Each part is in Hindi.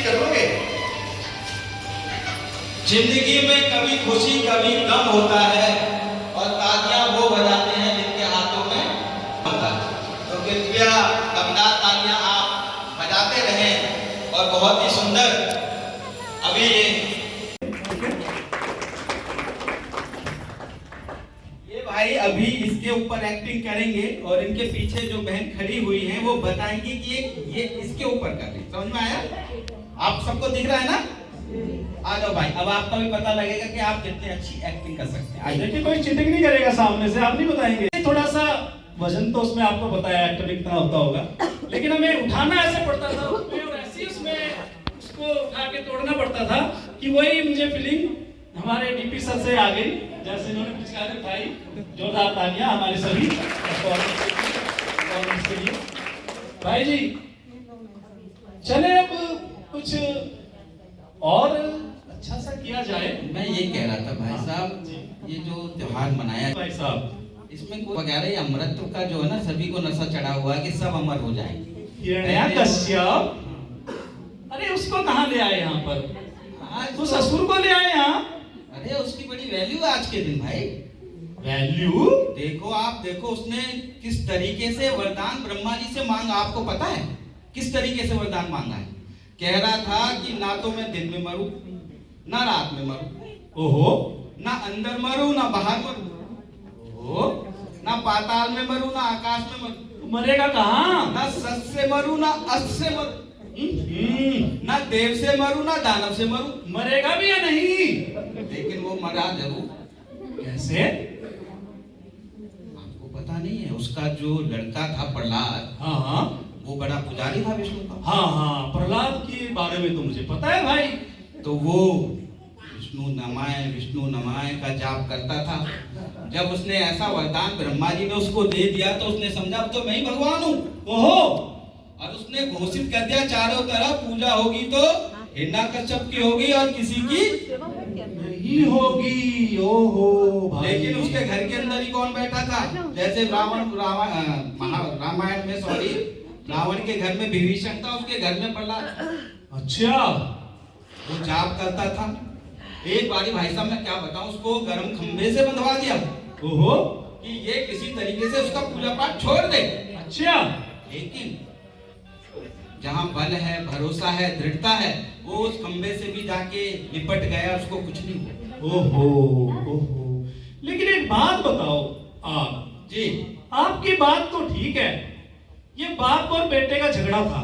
करोगे। जिंदगी में कभी खुशी कभी गम होता है और तालियां वो बजाते हैं जिनके हाथों में होता है। तो कृपया दमदार तालियां आप बजाते रहें और बहुत ही सुंदर अभी ये भाई अभी इसके ऊपर एक्टिंग करेंगे और इनके पीछे जो बहन खड़ी हुई है वो बताएंगी कि ये इसके ऊपर कर रही। समझ में आया? आप सबको दिख रहा है ना? आ जाओ भाई, अब आपका भी पता लगेगा कि आप कितनी अच्छी एक्टिंग कर सकते हैं। देखिए कोई चीटिंग नहीं करेगा सामने से, आप नहीं बताएंगे। थोड़ा सा वजन तो उसमें आपको बताया एक्टर कितना होता होगा, लेकिन हमें उठाना ऐसे पड़ता था उसमें और ऐसे ही उसमें उसको उठा के तोड़ना पड़ता था कि वही मुझे फीलिंग हमारे डीपी सर से आ गई, जैसे इन्होंने पिचकारी उठाई। जोरदार तालियां हमारे सभी परफॉर्मेंस के लिए। भाई जी चले अब कुछ और अच्छा सा किया जाए। मैं ये कह रहा था भाई साहब, ये जो त्योहार मनाया भाई साहब, इसमें कोई वगैरह ये अमृत का जो है ना, सभी को नशा चढ़ा हुआ है कि सब अमर हो जाएंगे। कश्यप, अरे उसको कहाँ ले आए यहाँ पर? आज उस असुर को ले आए यहाँ। अरे उसकी बड़ी वैल्यू है आज के दिन भाई। वैल्यू देखो, आप देखो उसने किस तरीके से वरदान ब्रह्मा जी से मांगा। आपको पता है किस तरीके से वरदान मांगा है? कह रहा था कि ना तो मैं दिन में मरूं ना रात में मरूं, ओहो, ना अंदर मरूं ना बाहर मरूं, ओहो, ना पाताल में मरूं ना आकाश में मरूं। मरेगा कहाँ? ना सत से मरूं ना अस से मरूं, ना देव से मरूं ना दानव से मरूं। मरेगा भी या नहीं? लेकिन वो मरा जरूर। कैसे? आपको पता नहीं है? उसका जो लड़का था प्रहलाद, हाँ हाँ, वो बड़ा पुजारी था विष्णु का। हाँ हाँ, प्रहलाद के बारे में तो मुझे पता है भाई। तो वो विष्णु नमाय का जाप करता था। जब उसने ऐसा वरदान ब्रह्मा जी ने उसको दे दिया तो उसने समझा अब तो मैं ही भगवान हूँ। ओहो, और उसने घोषित कर दिया चारों तरफ पूजा होगी तो हिरण्यकश्यप की होगी और किसी की नहीं होगी। ओहो भाई, लेकिन उसके घर के अंदर ही कौन बैठा था? जैसे रामायण में सॉरी रावण के घर में विभीषण था, उसके घर में प्रहलाद। अच्छा, वो जाप करता था। एक बारी भाई साहब मैं क्या बताऊं, उसको गर्म खंबे से बंधवा दिया। ओहो, कि ये किसी तरीके से उसका पूजा पाठ छोड़ दे। अच्छा, लेकिन जहाँ बल है, भरोसा है, दृढ़ता है, वो उस खंबे से भी जाके लिपट गया, उसको कुछ नहीं हुआ। ओहो ओहो। लेकिन एक बात बताओ आप जी, आपकी बात तो ठीक है, ये बाप और बेटे का झगड़ा था,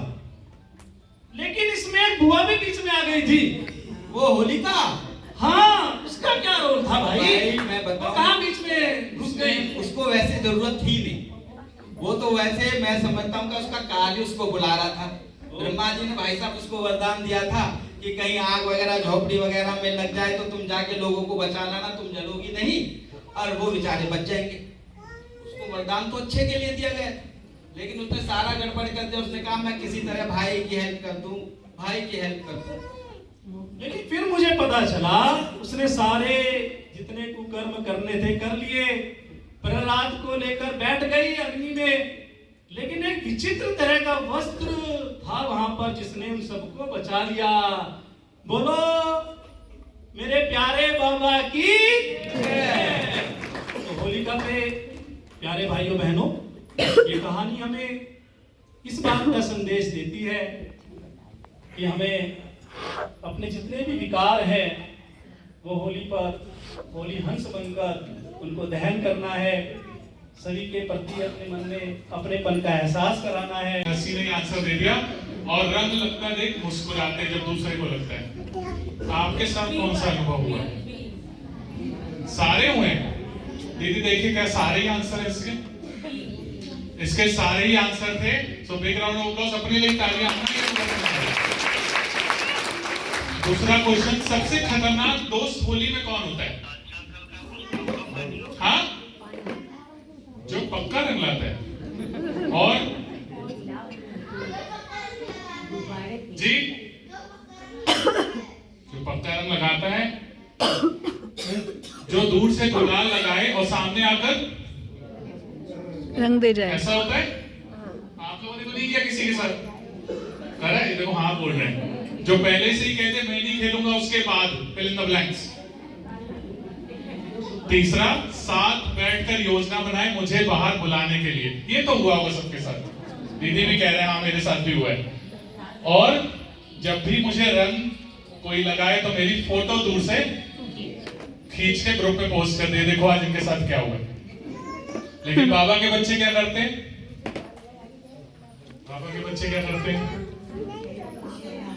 लेकिन इसमें एक बुआ भी बीच में आ गई थी। वो होलिका। हाँ, उसका क्या रोल था भाई? मैं बताऊं, कहाँ बीच में घुस गई? उसको वैसे जरूरत थी नहीं। वो तो वैसे मैं समझता हूँ कि उसका काल ही उसको बुला रहा था। ब्रह्मा जी ने भाई साहब उसको वरदान दिया था कि कहीं आग वगैरह झोपड़ी वगैरह में लग जाए तो तुम जाके लोगों को बचा लाना, तुम जलोगी नहीं और वो बेचारे बच जाएंगे। उसको वरदान तो अच्छे के लिए दिया गया, लेकिन उसने सारा गड़बड़ कर दिया। उसने कहा मैं किसी तरह भाई की हेल्प कर दूं, भाई की हेल्प कर दूं। लेकिन फिर मुझे पता चला उसने सारे जितने कुकर्म करने थे कर लिए, प्रहलाद को लेकर बैठ गई अग्नि में, लेकिन एक विचित्र तरह का वस्त्र था वहां पर जिसने उन सबको बचा लिया। बोलो मेरे प्यारे बाबा की जय। तो होलिका पे प्यारे भाइयों बहनों, ये कहानी हमें इस बात का संदेश देती है कि हमें अपने जितने भी विकार हैं वो होली पर होली हंस बनकर उनको दहन करना है। सभी के प्रति अपने मन में अपनेपन का एहसास कराना है। हंसी ने आंसर दे दिया और रंग लगता देख मुस्कुराते जब दूसरे को लगता है। आपके साथ कौन सा अनुभव हुआ? सारे हुए हैं। दीदी देखिए क्या सारे ही आंसर है इसके सारे ही आंसर थे। So big round of applause अपने लिए, तालियां। दूसरा क्वेश्चन, सबसे खतरनाक दोस्त होली में कौन होता है? हाँ, जो पक्का रंग लाता है। और जी, जो पक्का रंग लगाता है, जो दूर से गुलाल लगाए और सामने आकर रंग दे जाए, ऐसा होता है। आप लोगों ने तो नहीं किया किसी के साथ? करा है? देखो हाँ बोल रहे हैं। जो पहले से ही कहते मैं नहीं खेलूंगा उसके बाद फिल इन द ब्लैंक्स। तीसरा, साथ बैठकर योजना बनाए मुझे बाहर बुलाने के लिए। ये तो हुआ होगा सबके साथ, दीदी भी कह रहे हैं हाँ मेरे साथ भी हुआ है। और जब भी मुझे रंग कोई लगाए तो मेरी फोटो दूर से खींच के ग्रुप में पोस्ट कर दे, देखो आज इनके साथ क्या हुआ है। लेकिन बाबा के बच्चे क्या करते हैं? बाबा के बच्चे क्या करते हैं?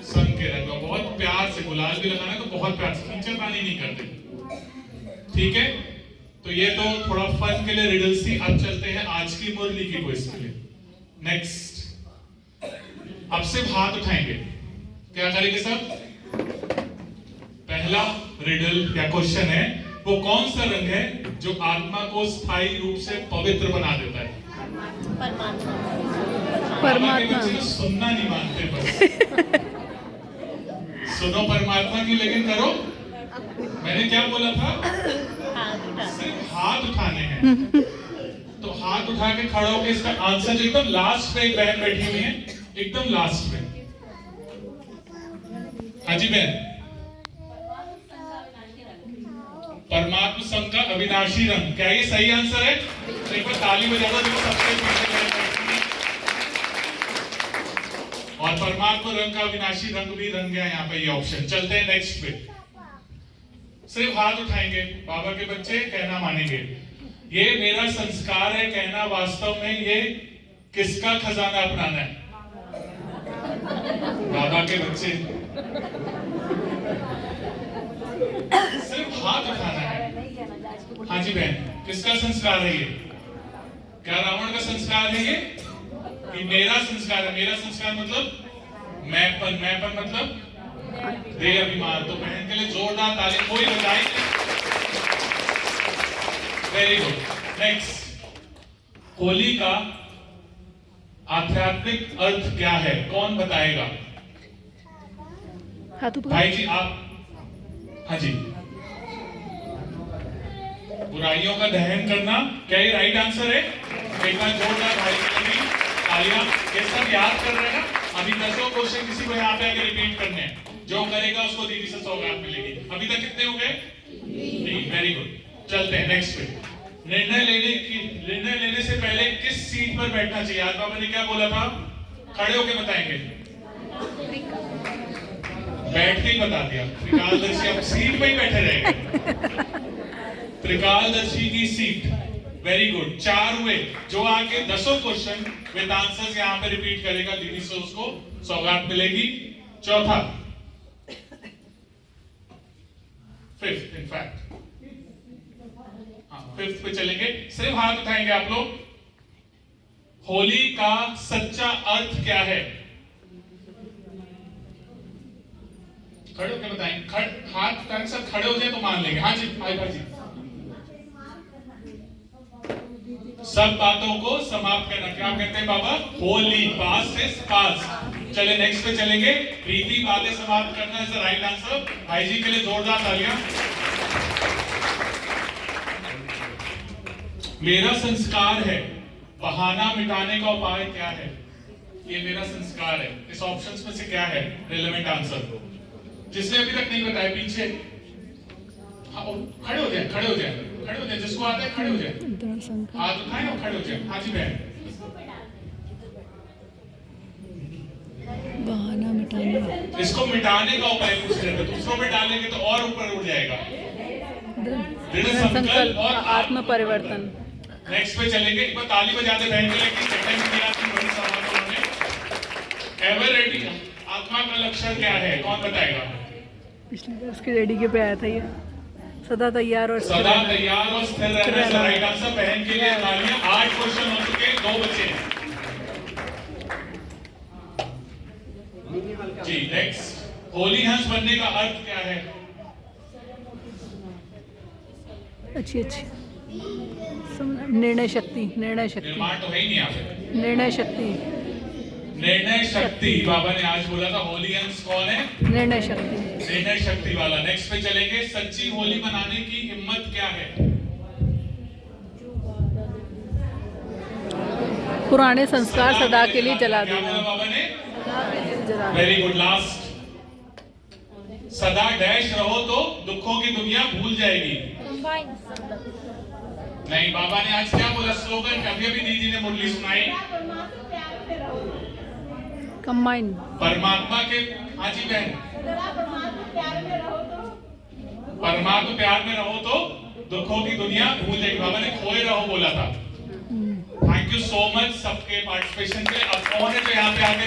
संग के रंग में बहुत प्यार से, गुलाल भी लगाना तो बहुत प्यार से, खींचरबानी नहीं करते। ठीक है, तो ये तो थोड़ा फन के लिए रिडल्स थी। अब चलते हैं आज की मुरली की क्विज के लिए। नेक्स्ट, अब सिर्फ हाथ उठाएंगे। क्या करेंगे सब? पहला रिडल या क्वेश्चन है, वो कौन सा रंग है जो आत्मा को स्थायी रूप से पवित्र बना देता है? परमात्मा। सुनना नहीं मानते बस। सुनो परमात्मा की, लेकिन करो। मैंने क्या बोला था? सिर्फ हाथ उठाने हैं। तो हाथ उठा के खड़ा होकर इसका आंसर, जो एकदम लास्ट पे एक बहन बैठी हुई है, एकदम लास्ट में। हाँ जी बहन। परमात्मा संघ का अविनाशी रंग, क्या ये सही आंसर है? तो एक बार ताली बजा दो जो सबसे पीछे। और परमात्मा रंग का अविनाशी रंग भी रंग गया यहाँ पे, ये ऑप्शन। चलते हैं नेक्स्ट पे। सिर्फ हाथ उठाएंगे, बाबा के बच्चे कहना मानेंगे। ये मेरा संस्कार है कहना, वास्तव में ये किसका खजाना अपनाना है? बाबा के बच्चे। सिर्फ हाथ उठाना है। हाँ जी बहन, किसका संस्कार है ये? क्या रावण का संस्कार है ये? कि मेरा संस्कार है? मेरा संस्कार मतलब मैंपन, मैंपन मतलब दे अभिमान। तो बहन के लिए जोरदार ताली कोई बजाए। Very good. नेक्स्ट, होली का आध्यात्मिक अर्थ क्या है? कौन बताएगा? हाथ ऊपर। भाई जी आप। हाँ जी। बुराइयों का दहन करना, क्या ये राइट आंसर है? एक बार जोरदार भाई के लिए तालियां। ये सब याद कर रहे हैं ना? अभी 10 क्वेश्चन किसी को यहाँ पे आगे रिपीट करने हैं। जो करेगा उसको दीदी से सौगात मिलेगी। अभी तक कितने हो गए? 3। Very good. चलते हैं नेक्स्ट पे। निर्णय लेने से पहले किस सीट पर बैठना चाहिए? आज बाबा ने क्या बोला था? खड़े होके बताएंगे। बैठ के ही बता दिया। त्रिकालदर्शी अब सीट पे ही बैठे रहेंगे। त्रिकालदर्शी की सीट। Very good. 4 हुए। जो आगे 10 क्वेश्चन विद आंसर्स यहाँ पे रिपीट करेगा, दीदी से उसको सौगात मिलेगी। चौथा, फिफ्थ इनफैक्ट, फिफ्थ पे चलेंगे। सिर्फ हाथ उठाएंगे आप लोग। होली का सच्चा अर्थ क्या है? खड़े होकर बताएंगे। हाथ उठाने से खड़े हो जाए तो मान लेंगे। हाँ जी भाई जी। सब बातों को समाप्त करना। क्या कहते हैं बाबा? होली। पास से पास। चले नेक्स्ट पे चलेंगे। प्रीति बातें समाप्त करना इज द राइट आंसर। भाई जी के लिए जोरदार तालियां। मेरा संस्कार है, बहाना मिटाने का उपाय क्या है? ये मेरा संस्कार है। इस ऑप्शंस में से क्या है रिलेवेंट आंसर? जिसने अभी तक नहीं बताया पीछे खड़े हो जाए, खड़े हो जाए, खड़े हो जाए। जिसको आता है खड़े हो जाए, हाथ उठाएं और खड़े हो जाए। हाँ जी बहन। बहाना मिटाने। इसको मिटाने का उपाय पूछ रहे थे। दूसरों में डालेंगे तो और ऊपर उड़ जाएगा। दृढ़ संकल्प और आत्म परिवर्तन। नेक्स्ट पे चलेंगे। एक बार ताली बजाते बहन के लिए कि सेकंड दिया थी बड़ी सवालों में। Ever ready. आत्मा का लक्षण क्या है? कौन बताएगा? पिछले वर्ष के रेडी के पे आया था ये। सदा तैयार और सदा तैयार और स्थिर रहना है राइट आंसर। बहन के लिए तालियां। 8 क्वेश्चन हो चुके, 2 बचे हैं। जी नेक्स्ट, होली हंस बनने का अर्थ क्या है? अच्छी अच्छी। निर्णय शक्ति। निर्णय शक्ति। निर्माण तो है ही नहीं यहाँ पे। निर्णय शक्ति। निर्णय शक्ति। बाबा ने आज बोला था होली हंस कौन है? निर्णय शक्ति। निर्णय शक्ति वाला। नेक्स्ट पे चलेंगे। सच्ची होली मनाने की हिम्मत क्या है? पुराने संस्कार सदा के लिए जला क्या बोला देना। बाबा ने? जला देना। Very good. लास्ट, सदा डैश रहो तो दुखों की दुनिया भूल जाएगी। नहीं, बाबा ने आज क्या बोला स्लोगन? अभी अभी दीदी ने मुरली सुनाई। कंबाइन परमात्मा के, हाँ जी बहन, परमात्मा प्यार में रहो तो दुखों की दुनिया भूल जाएगी। बाबा ने खोए रहो बोला था। थैंक यू सो मच सबके पार्टिसिपेशन पे। अब कौन है जो यहाँ पे आके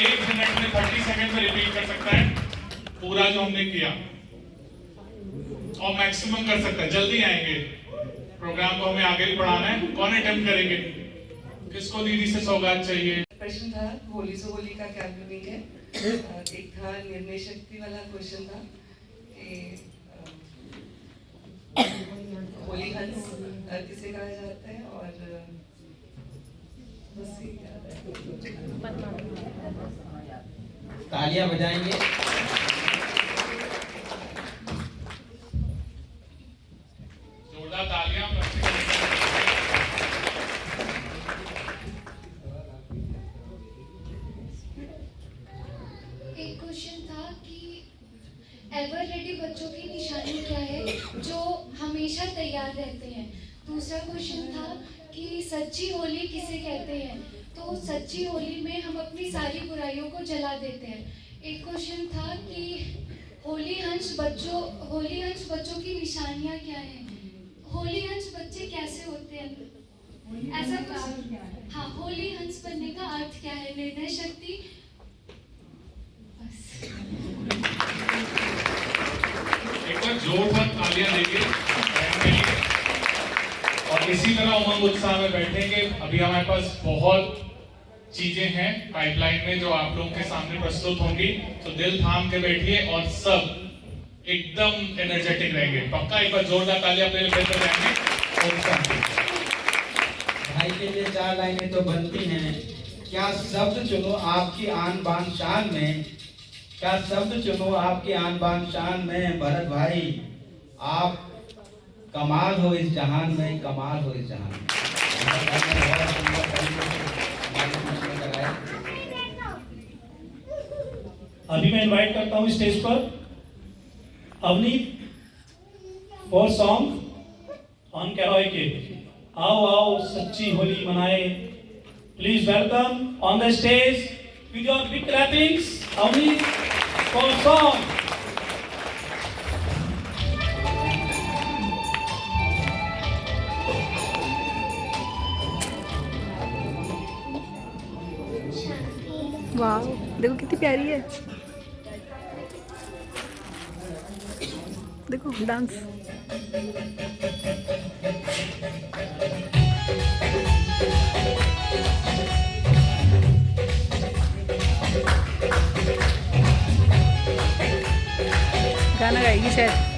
1 मिनट में 30 सेकंड में रिपीट कर सकता है पूरा जो हमने किया, और मैक्सिमम कर सकता है? जल्दी आएंगे, प्रोग्राम को हमें आगे भी बढ़ाना है। कौन अटेम्प्ट करेंगे? किसको दीदी से सौगात चाहिए? प्रश्न था होली से होली का क्या मीनिंग है। एक था निर्णय शक्ति वाला क्वेश्चन था कि होली हंस किसे कहा जाता है, और बस ये याद है। तालियां बजाएंगे। जोरदार तालियां। एक क्वेश्चन था कि एवर रेडी बच्चों की निशानी क्या है जो हमेशा तैयार रहते हैं। दूसरा क्वेश्चन था कि सच्ची होली किसे कहते हैं, तो सच्ची होली में हम अपनी सारी बुराइयों को जला देते हैं। एक क्वेश्चन था कि होली हंस बच्चों की निशानियां क्या हैं, होली हंस बच्चे कैसे होते हैं, ऐसा कुछ। हाँ, होली हंस बनने का अर्थ क्या है, निर्णय शक्ति। एक बार जोरदार तालियां देंगे बहन के लिए। और इसी तरह उमंग उत्साह में बैठेंगे। अभी हमारे पास बहुत चीजें हैं पाइपलाइन में जो आप लोगों के सामने प्रस्तुत होंगी, तो दिल थाम के बैठिए और सब एकदम एनर्जेटिक रहेंगे। पक्का? एक बार जोरदार तालियां अपने लिए बेहतर जाएंगे। भाई के लिए 4 लाइनें तो बनती हैं। क्या शब्द चुनो आपकी आन बान शान में, क्या शब्द चुनो आपकी आन बान शान में। भरत भाई आप कमाल हो इस जहान में, कमाल हो इस जहान में। अभी मैं इनवाइट करता हूँ स्टेज पर Avni for song on karaoke. आओ आओ सच्ची होली मनाए। Please welcome on the stage with your big clappings, Avni for song. वाह, देखो कितनी प्यारी है, देखो डांस। गाना गाएगी शायद।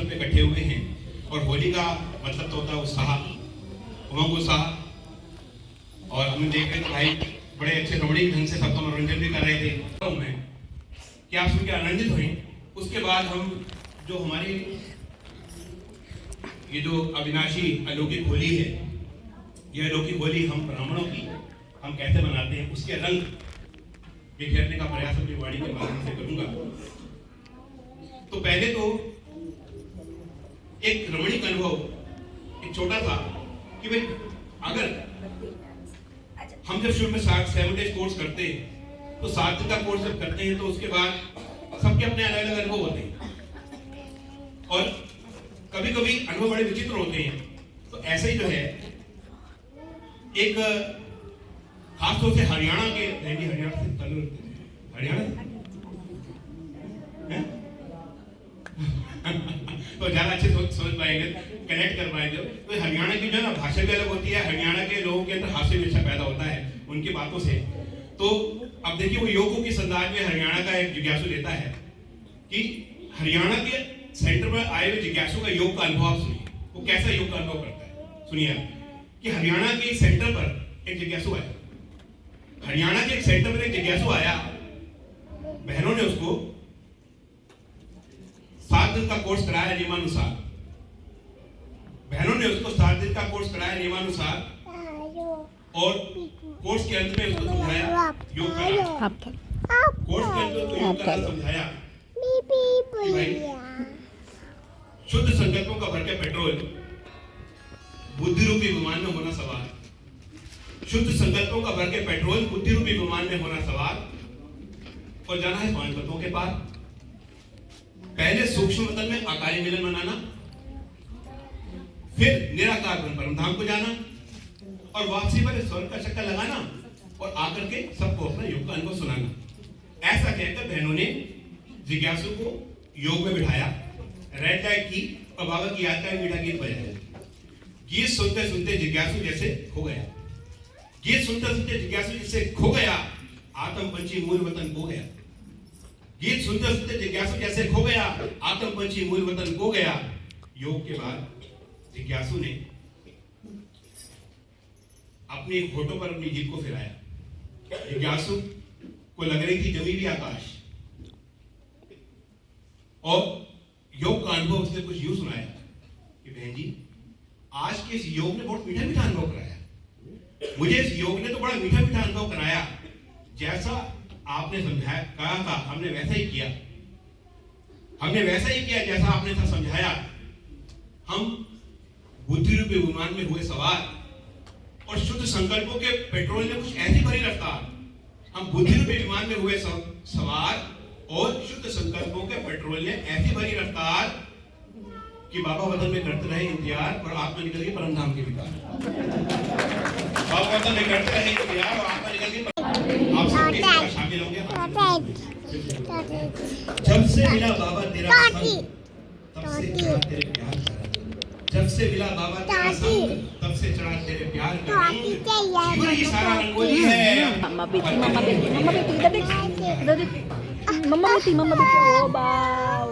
अवसर पे इकट्ठे हुए हैं। और होली का मतलब तो होता है उत्साह, उमंग उत्साह। और हम देख रहे थे भाई बड़े अच्छे रमणीक ढंग से सबका मनोरंजन भी कर रहे थे। तो मैं कि आप सुन के आनंदित हुए। उसके बाद हम जो हमारी ये जो अविनाशी अलौकिक होली है, यह अलौकिक होली हम ब्राह्मणों की हम कैसे मनाते हैं उसके रंग बिखेरने का प्रयास अपनी वाणी के माध्यम से करूंगा। तो पहले तो एक रमणीक अनुभव एक छोटा सा कि भाई अगर हम जब शुरू में 7 डेज कोर्स करते हैं तो 7 दिन का कोर्स जब करते हैं तो उसके बाद सबके अपने अलग अलग अनुभव होते हैं और कभी कभी अनुभव बड़े विचित्र होते हैं। तो ऐसे ही जो है एक खासतौर से हरियाणा के हरियाणा तो ज्यादा अच्छे समझ पाएंगे, कनेक्ट कर पाएंगे। तो हरियाणा की जो ना भाषा भी अलग होती है, हरियाणा के लोगों के अंदर हास्य भी अच्छा पैदा होता है उनकी बातों से। तो अब देखिए वो योगों की संदाज में हरियाणा का एक जिज्ञासु लेता है कि हरियाणा के सेंटर में आए हुए जिज्ञासु का योग का अनुभव सुनिए, वो कैसा योग का अनुभव करता है। सुनिए कि हरियाणा के सेंटर पर एक जिज्ञासु आया, हरियाणा के एक सेंटर पर एक जिज्ञासु आया, बहनों ने उसको 7 दिन का कोर्स कराया नियमानुसार। बहनों ने उसको 7 दिन का कोर्स कराया नियमानुसार और कोर्स के अंत में उसको समझाया योग करना। कोर्स के अंत में उसको योग करना समझाया। भाई शुद्ध संकल्पों का भर के पेट्रोल बुद्धि रूपी विमान में होना सवार। शुद्ध संकल्पों का भर के पेट्रोल बुद्धि रूपी विमान में होना सवार और जाना है 5 तत्वों के पार। पहले सूक्ष्म वतन में आकारी मिलन मनाना, फिर निराकार ब्रह्म धाम को जाना और वापसी पर स्वर्ग का चक्कर लगाना और आकर के सबको अपना योग का अनुभव सुनाना। ऐसा कहकर बहनों ने जिज्ञासु को योग में बिठाया, रेड लाइट की और बाबा की याद का मीठा गीत बजाया। गीत सुनते सुनते जिज्ञासु जैसे खो गया। गीत सुनते सुनते जिज्ञासु जैसे खो गया, आत्म पंची मूल वतन खो गया। गीत सुनते सुनते जिज्ञासु जैसे खो गया, आत्म पंची मूल वतन खो गया। योग के बाद जिज्ञासु ने अपने होठों पर अपनी जीभ को फिराया। जिज्ञासु को लग रही थी जमी भी आकाश और योग का अनुभव उसने कुछ यूं सुनाया कि बहन जी आज के इस योग ने बहुत मीठा मीठा अनुभव कराया। मुझे इस योग ने तो बड़ा मीठा मीठा अनुभव कराया। जैसा आपने समझाया कहा था हमने वैसा ही किया, हमने वैसा ही किया जैसा आपने था समझाया। हम बुद्धि रूपी विमान में हुए सवार और शुद्ध संकल्पों के पेट्रोल ने कुछ ऐसी भरी रफ्तार। हम बुद्धि रूपी विमान में हुए सवार और शुद्ध संकल्पों के पेट्रोल ने ऐसी भरी रफ्तार कि बाबा वतन में करते रहे इंतजार और आत्मा निकल गई परम धाम के विकार। बाबा वतन में करते रहे इंतजार और आत्मा निकल गई। आप सब शामिल होंगे। जब से मिला बाबा तेरा संग तब से चढ़ा तेरे प्यार का रंग। जब से मिला बाबा तेरा संग तब से चढ़ा तेरे प्यार का रंग। जीवन ही सारा रंगोली है। मम्मा बेटी इधर देख, इधर देख। मम्मा बेटी ओ बाव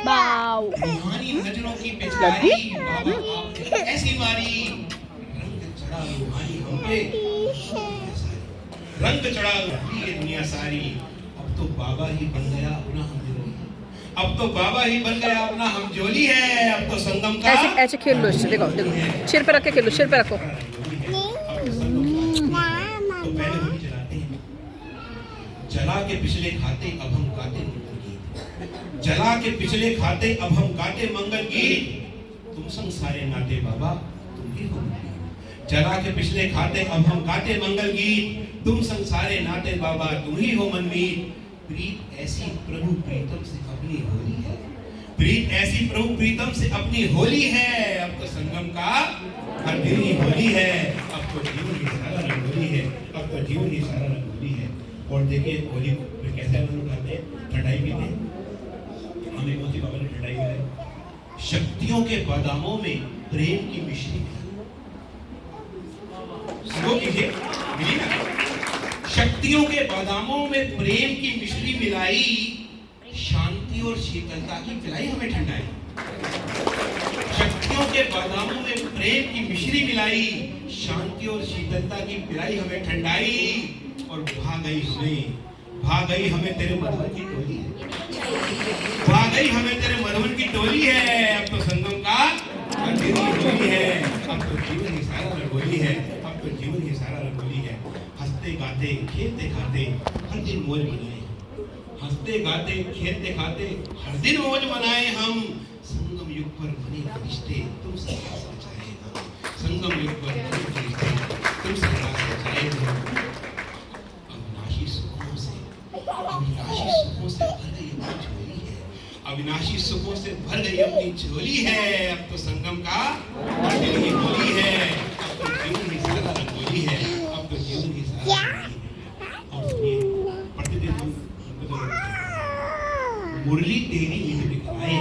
बाव। रूहानी नजरों की पिचकारी बाबा आपने ऐसी मारी, रंग चढ़ा रूहानी हम पे, रंग चढ़ा ये दुनिया सारी। अब तो बाबा ही बन गया अपना हम जोली, अब तो बाबा ही बन गया अपना हम जोली है। अब तो संगम का ऐसे ऐसे खेल लो इससे, देखो देखो सिर पे रख के खेलो, सिर पे रखो। तो पहले होली जलाते हैं, जला के पिछले खाते अब हम गाते मंगल गीत। जला के पिछले खाते अब हम गाते मंगल गीत। तुम संग सारे नाते बाबा तुम ही हो। जला के पिछले खाते अब हम गाते मंगल गीत। तुम संसारे नाते बाबा तुम ही हो मनमीत। प्रीत ऐसी प्रभु प्रीतम से अपनी होली है। प्रीत ऐसी प्रभु प्रीतम से अपनी होली है। अब तो संगम का हर दिन ही होली है। अब तो जीवन ही सारा रंगोली है। अब तो जीवन ही सारा रंगोली है। और देखिए होली में कैसे हम लोग खाते हैं, ठंडाई पीते हैं। हमें कौन सी बाबा ने ठंडाई पिलाई? शक्तियों के बादामों में प्रेम की मिश्री कीजिए, मिली ना। शक्तियों के बादामों में प्रेम की मिश्री मिलाई, शांति शांति और शीतलता की पिलाई हमें ठंडाई, शक्तियों के बादामों में प्रेम की मिश्री मिलाई, शांति और शीतलता की पिलाई हमें ठंडाई, और भाग गई हमें तेरे मधुबन की टोली है, भाग गई हमें तेरे मधुबन की टोली है। अब तो संगम का अंधेरी होली है, अब तो जीवन ही सारा रंगोली है, अब तो जीवन ही सारा रंगोली है। हंसते गाते खेलते खाते हर दिन मौज मनाए, हंसते गाते खेलते खाते हर दिन मौज मनाए हम। संगम युग पर बने रिश्ते तुमसे चाहे हम, संगम युग पर बने रिश्ते तुमसे चाहे हम। अविनाशी सुखों से भर गई अपनी झोली है, अविनाशी सुखों से भर गई अपनी झोली है। अब तो संगम का अंधेरी होली है, अब तो जीवन ही सारा रंगोली है, अब तो जीवन ही सारा रंगोली है। और सुनिए, प्रतिदिन हम मुरली तेरी नित बिखराए,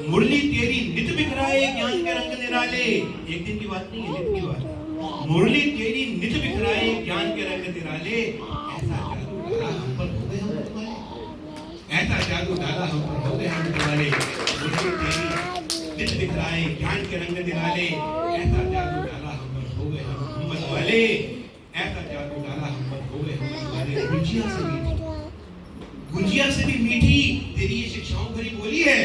मुरली तेरी नित बिखराए ज्ञान के रंग निराले। एक दिन की बात नहीं है, नित की बात। मुरली तेरी नित बिखराए ज्ञान के रंग निराले। ऐसा जादू डाला हम पर हो गए हम तुम्हारे, ऐसा जादू डाला हम पर हो गए हम तुम्हारे। मुरली तेरी नित बिखराए ज्ञान के रंग निराले, ऐसा जादू डाला हम पर हो गए हम मोहम्मद वाले, ऐसा जादू डाला हम पर हो गए हम तुम्हारे। गुंजिया से भी मीठी तेरी ये शिक्षाओं भरी बोली है,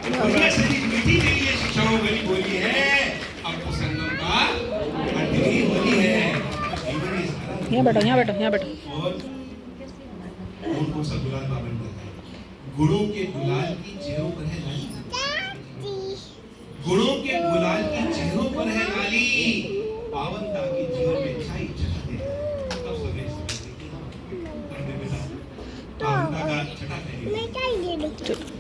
गुंजिया से भी मीठी तेरी ये शिक्षाओं भरी बोली है। अब तो संगम का अंधेरी होली है, यहाँ बैठो यहाँ बैठो यहाँ बैठो। और कौन सा गुलाल पावन करता है, गुणों के गुलाल की चेहरों पर है लाली, गुणों के गुलाल की चेहरों पर है लाली, पावनता के जीवन में छाई छटा दे। तब समय पावनता का छटा दे,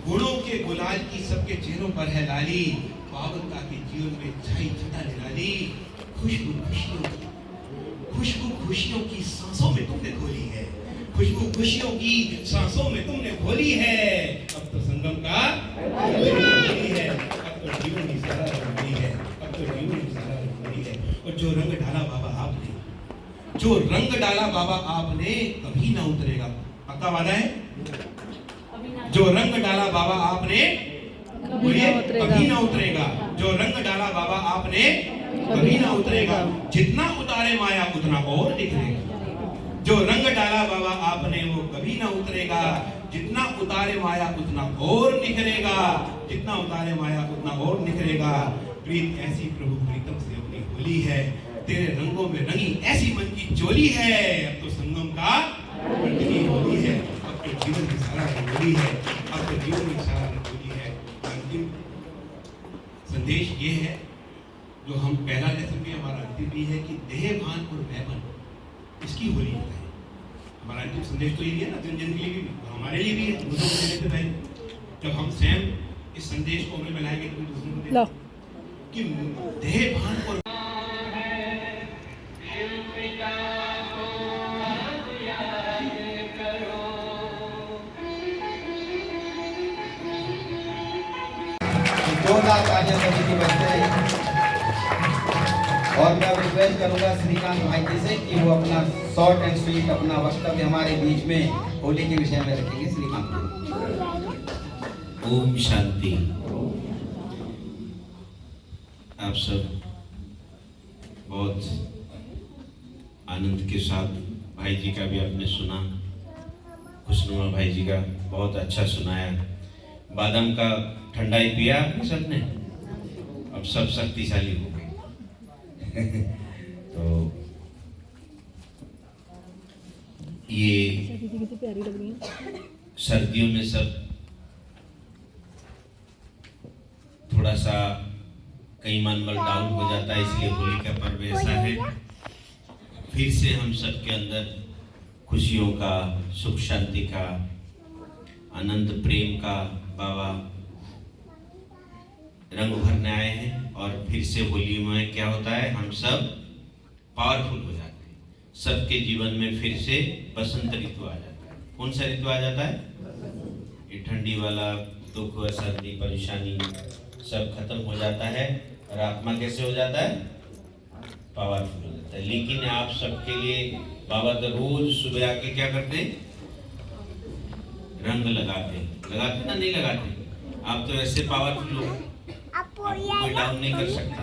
गुणों के गुलाल की सबके चेहरों पर है लाली, पावनता के जीवन में छाई छटा दे लाली। खुशबू खुशियों की सांसों में तुमने घोली है, खुशबू खुशियों की सांसों में तुमने घोली है। अब तो संगम का होली है, अब तो जीवन ही सारा रंगोली है, अब तो जीवन ही सारा रंगोली है। और जो रंग डाला बाबा आपने, जो रंग डाला बाबा आपने कभी ना उतरेगा, पक्का वादा है। जो रंग डाला बाबा आपने कभी ना उतरेगा, जो रंग डाला बाबा आपने कभी ना उतरेगा। जितना उतारे माया उतना और निखरेगा, जो रंग डाला बाबा आपने वो कभी ना उतरेगा। जितना उतारे माया उतना और निखरेगा, जितना उतारे माया उतना और निखरेगा। प्रीत ऐसी प्रभु प्रीतम से अपनी होली है, तेरे रंगों में रंगी ऐसी मन की चोली है। अब तो संगम का अंधेरी होली है, अब तो जीवन की सारा रंगोली है, अब तो जीवन की सारा रंगोली है। अंतिम संदेश ये है जो हम पहला लेसन भी हमारा अंतिम भी है कि देह भान और मैमन इसकी होली है। हमारा अंतिम संदेश तो यही है ना, जन जन के लिए भी, हमारे लिए भी है। दूसरों को देने से पहले जब हम स्वयं इस संदेश को अमल में लाएंगे तो दूसरों को देंगे कि देह भान और जोरदार तालियां सभी की बजते हैं। और मैं रिक्वेस्ट करूंगा श्रीकांत भाई जी से कि वो अपना शॉर्ट एंड स्वीट अपना वक्तव्य हमारे बीच में होली के विषय में रखेंगे। श्रीकांत जी। ओम शांति। आप सब बहुत आनंद के साथ भाई जी का भी आपने सुना, खुशनुमा भाई जी का बहुत अच्छा सुनाया। बादाम का ठंडाई पिया आपने सबने, अब सब शक्तिशाली हो गए। तो ये सर्दियों में सब थोड़ा सा कई मनबल डाउन हो जाता है, इसलिए होली का पर्व ऐसा है। फिर से हम सब के अंदर खुशियों का, सुख शांति का, आनंद प्रेम का बाबा रंग भरने आए हैं। और फिर से होली में क्या होता है, हम सब पावरफुल हो जाते हैं, सबके जीवन में फिर से बसंत ऋतु आ जाता है। कौन सा ऋतु आ जाता है? ये ठंडी वाला दुख, सर्दी, परेशानी सब खत्म हो जाता है और आत्मा कैसे हो जाता है? पावरफुल हो जाता है। लेकिन आप सबके लिए बाबा तो रोज सुबह आके क्या करते हैं? रंग लगाते ना, नहीं लगाते? आप तो ऐसे पावरफुल हो, आपको कोई डाउन नहीं कर सकता।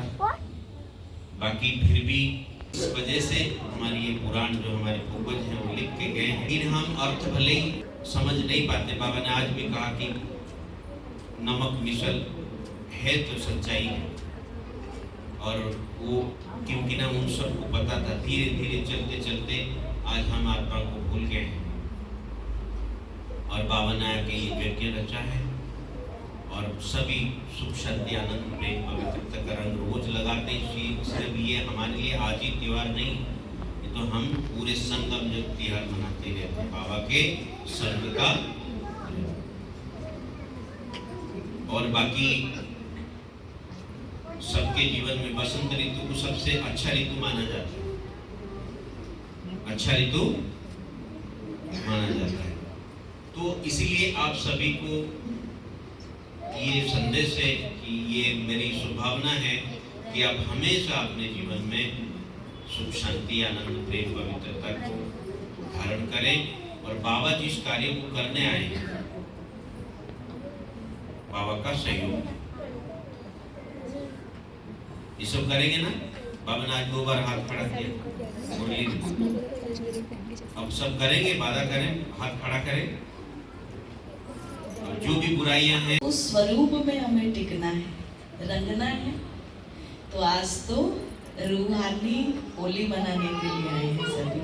बाकी फिर भी इस वजह से हमारी ये पुराण जो हमारे पूर्वज हैं वो लिख के गए हैं, लेकिन हम अर्थ भले ही समझ नहीं पाते। बाबा ने आज भी कहा कि नमक मिसल है तो सच्चाई है, और वो क्योंकि ना उन सबको पता था, धीरे धीरे चलते चलते आज हम आत्मा को भूल गए हैं। और बाबा ने आके ये यज्ञ रचा है, और सभी सुख शांति आनंद प्रेम पवित्रता का रंग रोज लगाते हैं। सिर्फ ये हमारे लिए आज ही त्योहार नहीं, ये तो हम पूरे संगम जब त्योहार मनाते रहते हैं बाबा के संग का। और बाकी सबके जीवन में बसंत ऋतु को सबसे अच्छा ऋतु माना जाता है, अच्छा ऋतु माना जाता है। तो इसीलिए आप सभी को ये संदेश है कि ये मेरी शुभभावना है कि आप हमेशा अपने जीवन में सुख शांति आनंद प्रेम पवित्रता को धारण करें, और बाबा जिस कार्य को करने आए बाबा का सहयोग ये सब करेंगे ना। बाबा ने आज 2 बार हाथ खड़ा किया, मुरली अब सब करेंगे, वादा करें, हाथ खड़ा करें। जो भी बुराइयां हैं उस स्वरूप में हमें टिकना है, रंगना है। तो आज तो रूहानी होली मनाने के लिए आए हैं सभी।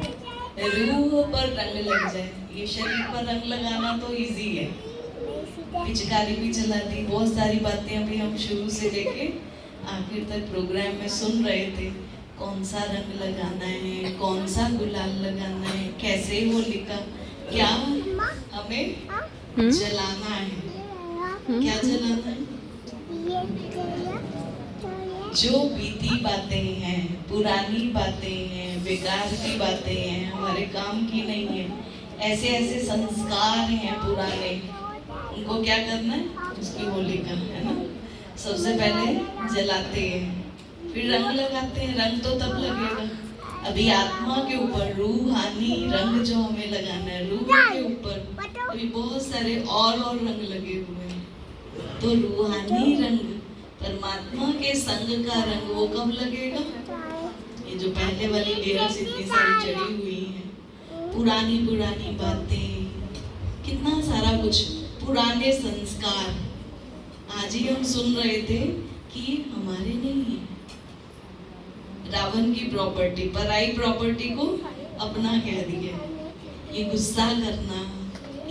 रूह पर रंग लग जाए, ये शरीर पर रंग लगाना तो इजी है, पिचकारी भी चला दी, बहुत सारी बातें अभी हम शुरू से लेके आखिर तक प्रोग्राम में सुन रहे थे। कौन सा रंग लगाना है, कौन सा गुलाल लगाना है, कैसे होलिका, क्या हमें जलाना है, क्या जलाना है? जो बीती बातें हैं, पुरानी बातें हैं, बेकार की बातें हैं, हमारे काम की नहीं है, ऐसे ऐसे संस्कार हैं पुराने, उनको क्या करना है? उसकी होलिका है ना। सबसे पहले जलाते हैं, फिर रंग लगाते हैं। रंग तो तब लगेगा, अभी आत्मा के ऊपर रूहानी रंग जो हमें लगाना है, रूह के ऊपर अभी बहुत सारे और रंग लगे हुए हैं। तो रूहानी रंग, परमात्मा के संग का रंग, वो कब लगेगा? ये जो पहले वाली लेयर्स इतनी सारी चढ़ी हुई हैं, पुरानी पुरानी बातें, कितना सारा कुछ, पुराने संस्कार, आज ही हम सुन रहे थे कि हमारे नहीं है। रावण की प्रॉपर्टी, पराई प्रॉपर्टी को अपना कह दिया। ये गुस्सा करना,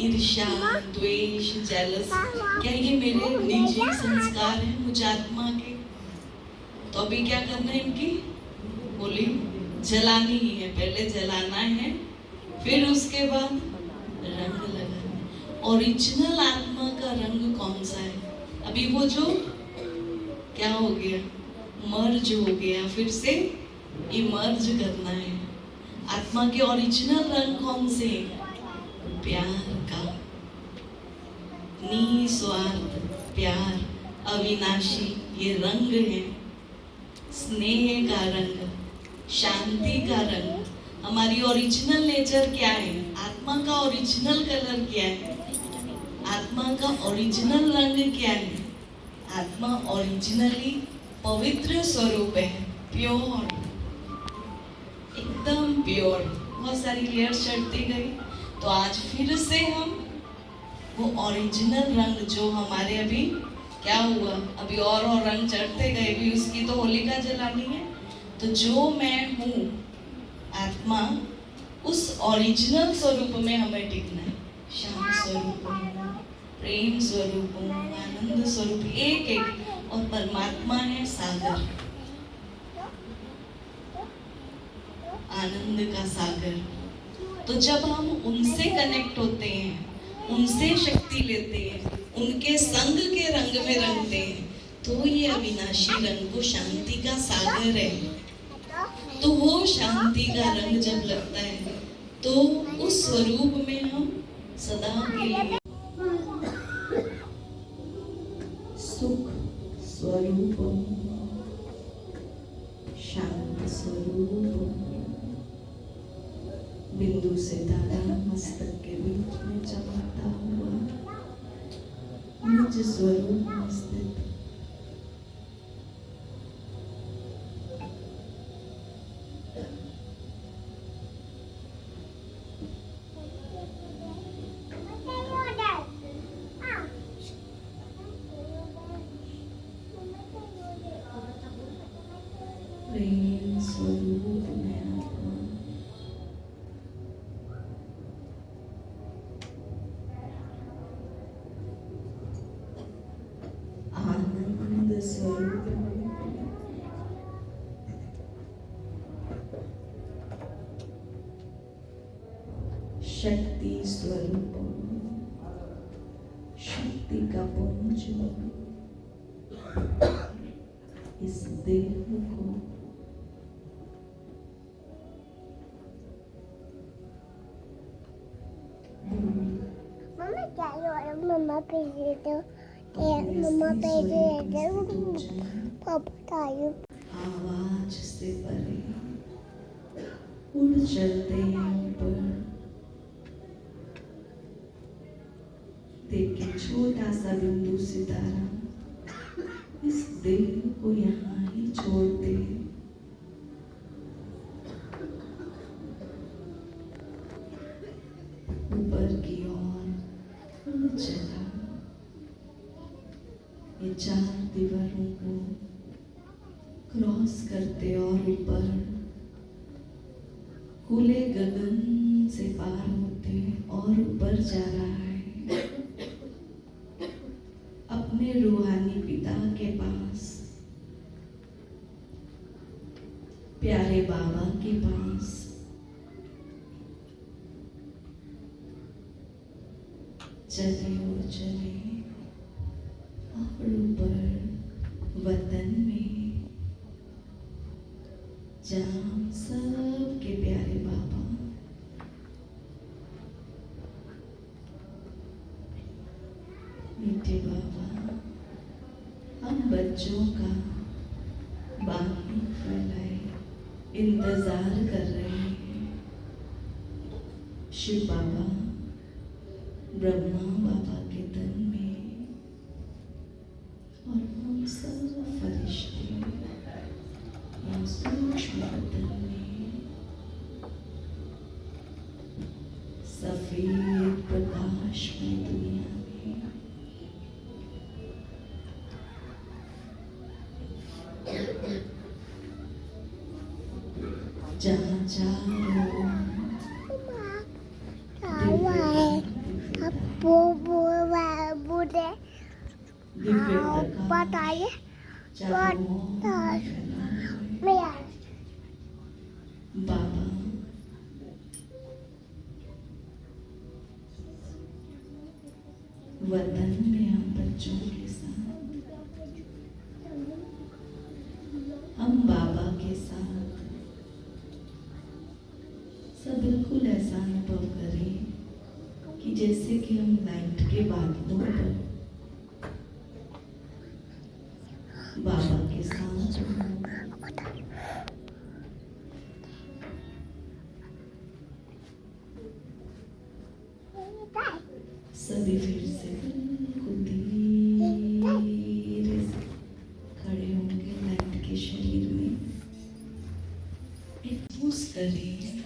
ईर्ष्या, द्वेष, जेलस, क्या ये मेरे निजी संस्कार हैं मुझ आत्मा के? तो अभी क्या करना है? इनकी होली जलानी ही है। पहले जलाना है, फिर उसके बाद रंग लगाना है। ओरिजिनल आत्मा का रंग कौन सा है? अभी वो जो क्या हो गया, मर्ज हो गया, फिर से इमर्ज करना है। आत्मा के ओरिजिनल रंग कौन से? प्यार का, निस्वार्थ प्यार, अविनाशी ये रंग है। स्नेह का रंग, शांति का रंग। हमारी ओरिजिनल नेचर क्या है? आत्मा का ओरिजिनल कलर क्या है? आत्मा का ओरिजिनल रंग क्या है? आत्मा ओरिजिनली पवित्र स्वरूप है, प्योर, एकदम प्योर। बहुत सारी लेयर चढ़ती गई, तो आज फिर से हम वो ओरिजिनल रंग जो हमारे अभी क्या हुआ, अभी और रंग चढ़ते गए, भी उसकी तो होलिका जलानी है। तो जो मैं हूँ आत्मा, उस ओरिजिनल स्वरूप में हमें टिकना है। शांत स्वरूप, प्रेम स्वरूप, आनंद स्वरूप, एक एक। और परमात्मा है सागर, आनंद का सागर। तो जब हम उनसे कनेक्ट होते हैं, उनसे शक्ति लेते हैं, उनके संग के रंग में रंगते हैं, तो ये अविनाशी रंग, वो शांति का सागर है। तो वो शांति का रंग जब लगता है, तो उस स्वरूप में हम सदा के लिए सुख स्वरूप, शांत स्वरूप, बिंदु से तारा मस्तक के बीच में चमकता हुआ निज स्वरूप में स्थित प्रेम स्वरूप में आत्मा आनंद स्वरूप शक्ति स्वरूप शक्ति का पुंज इस देह को Mama cari mama pergi tu. Mama pergi tu. Papa tahu. आवाज से परे उड़ चलते हैं ऊपर देखे छोटा सा बिंदु सितारा इस दिल को यहाँ ही छोड़ते ऊपर की ओर उड़ चला ये चार दीवारों को क्रॉस करते और ऊपर खुले गगन से पार होते और ऊपर जा रहा है अपने रूहानी पिता के पास प्यारे बाबा के पास चले और चले और ऊपर वतन में जहाँ सबके प्यारे बाबा मीठे बाबा हम बच्चों का बाकी फैलाए इंतजार कर रहे हैं शिव बाबा ब्रह्मा बाबा के तन में और हम सब फरिश्ते सूक्ष्म बदन में सफेद प्रकाश में दुनिया में जहाँ चारों दिव्य प्रकाश चारों बाबा वतन में हम बच्चों के साथ हम बाबा के साथ सब बिल्कुल ऐसा अनुभव करें कि जैसे कि हम लाइट के बादलों पर बाबा के साथ सभी फिर से बिल्कुल धीरे से खड़े होंगे लाइट के शरीर में महसूस करें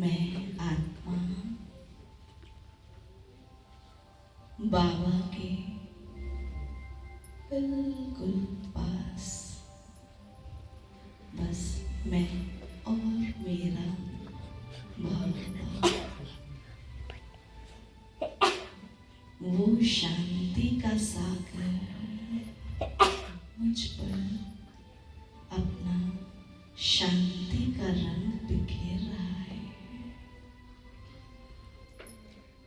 मैं आत्मा बाबा के बिल्कुल पास बस मैं और मेरा भगवान वो शांति का सागर मुझ पर अपना शांति का रंग बिखेर रहा है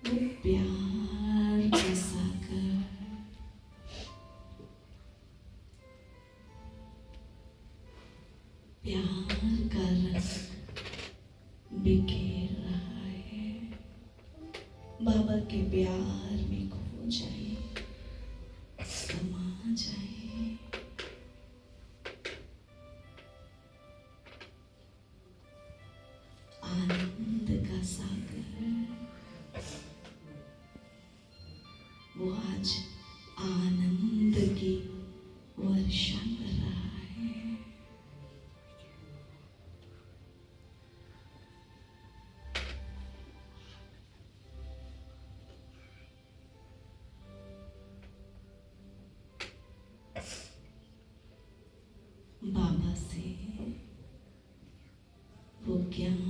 वो प्यार का सागर प्यार का रंग बिखेर रहा है बाबा के प्यार में खो जाए समा जाए परेशान कर रहा है। बाबा से वो ज्ञान,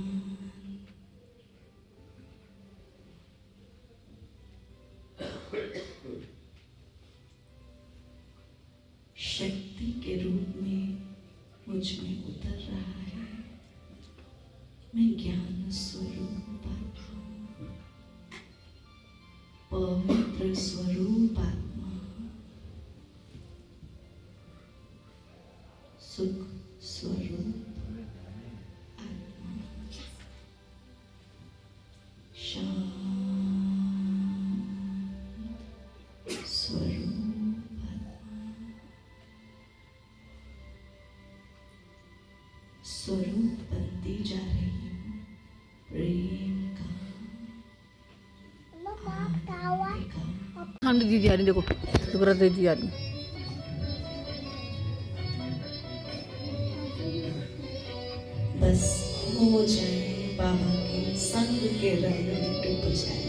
शक्ति के रूप में मुझ में उतर रहा है। मैं ज्ञान स्वरूप आत्मा, पवित्र स्वरूप आत्मा, सुख स्वरूप आत्मा, शांत स्वरूप आत्मा, स्वरूप बनती जा रही हूँ प्रेम का, आनंद का। सामने दीदी आ रही, देखो शुक्र दीदी आ रही। बस हो जाए बाबा के संग के रंग में डूब जाए।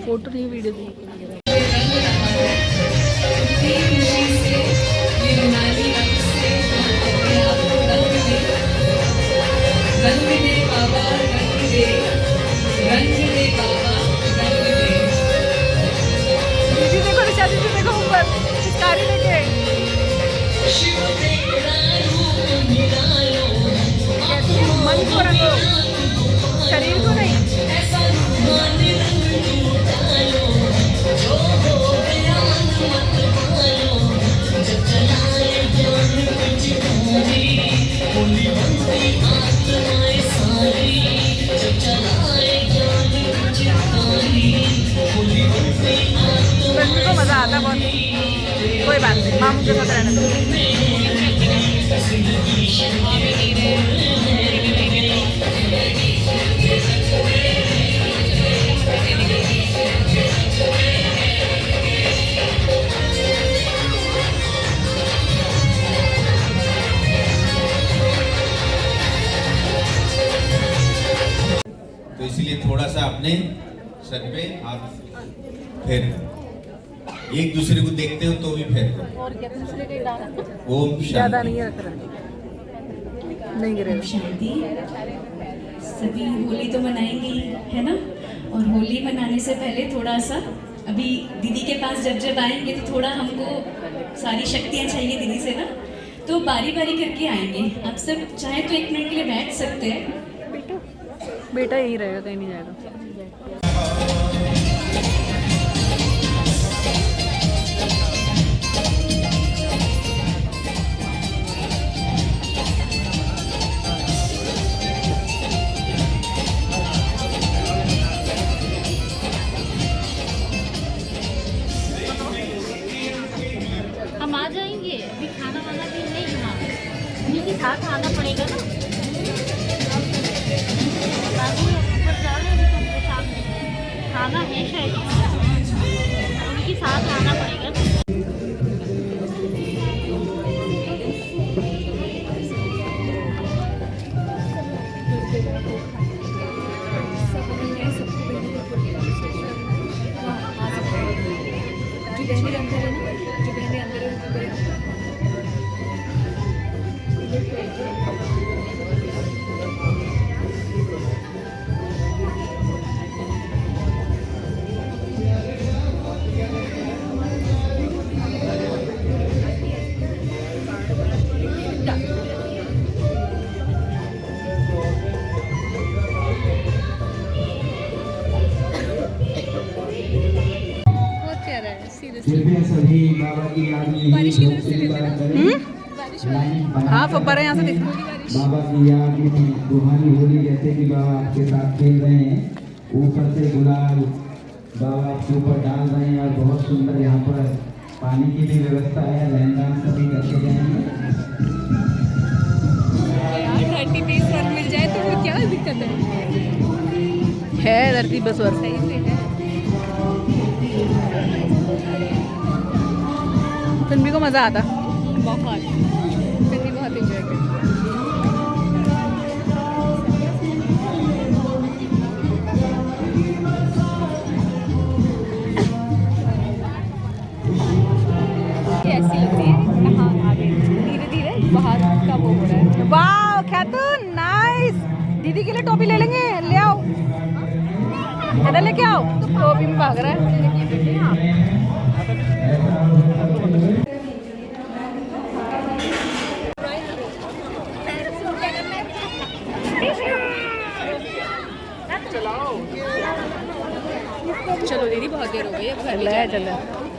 फोटो नहीं, वीडियो थी। दीदी देखो, निशा दीदी देखो ऊपर पिचकारी लेके। मन को रंगो, शरीर को नहीं। बच्चों को मजा आता बहुत। कोई बात नहीं, मामू के साथ रहने दो। तो इसलिए थोड़ा सा अपने सर पे हाथ फेर, एक दूसरे को देखते हो तो भी फेर। और क्या दूसरे के डाला? ओम ज्यादा नहीं रख रहा, नहीं गिरेगा। शांति। सभी होली तो मनाएंगे ही, है ना? और होली मनाने से पहले थोड़ा सा अभी दीदी के पास जब आएंगे तो थोड़ा हमको सारी शक्तियाँ चाहिए दीदी से ना, तो बारी बारी करके आएंगे। आप सब चाहे तो 1 मिनट के लिए बैठ सकते हैं। बेटा यही रहेगा, कहीं नहीं जाएगा। हम आ जाएंगे, अभी खाना वाना भी नहीं हुआ, क्योंकि साथ आना पड़ेगा ना। ऊपर जा रहे हैं तो साथ खाना है शायद, उनके साथ आना पड़ेगा ना। बहनें अंदर है ना, जो बहनें अंदर है उनको करें। बहुत प्यारा है सीरियसली। कृपया सभी बाबा की याद में ही बारिश की तरफ से श्री लेते बाबा ना? करें। बारिश हो रही लाइन है। बना हाँ कर फब्बारा यहाँ से दिख बाबा की याद में रूहानी होली जैसे कि बाबा आपके साथ खेल रहे हैं, ऊपर से गुलाल बाबा आपके ऊपर डाल रहे हैं और बहुत सुंदर यहाँ पर पानी की भी व्यवस्था है। लैंडलाइन सभी करके जाएंगे। यार 30-30 वर्ग मिल जाए तो वो क्या दिक्कत है धरती बस वर्ग सही से है। तन्वी को मज़ा आता बहुत, तन्वी बहुत एंजॉय करती। कैसी लग रही है? कहाँ आ गई? धीरे धीरे बाहर का वो हो रहा है। वाह खातून नाइस। दीदी के लिए टोपी ले लेंगे, ले आओ इधर लेके आओ। टोपी में भाग रहा है। चलो दीदी बहुत देर हो गई, अब घर ले चलो।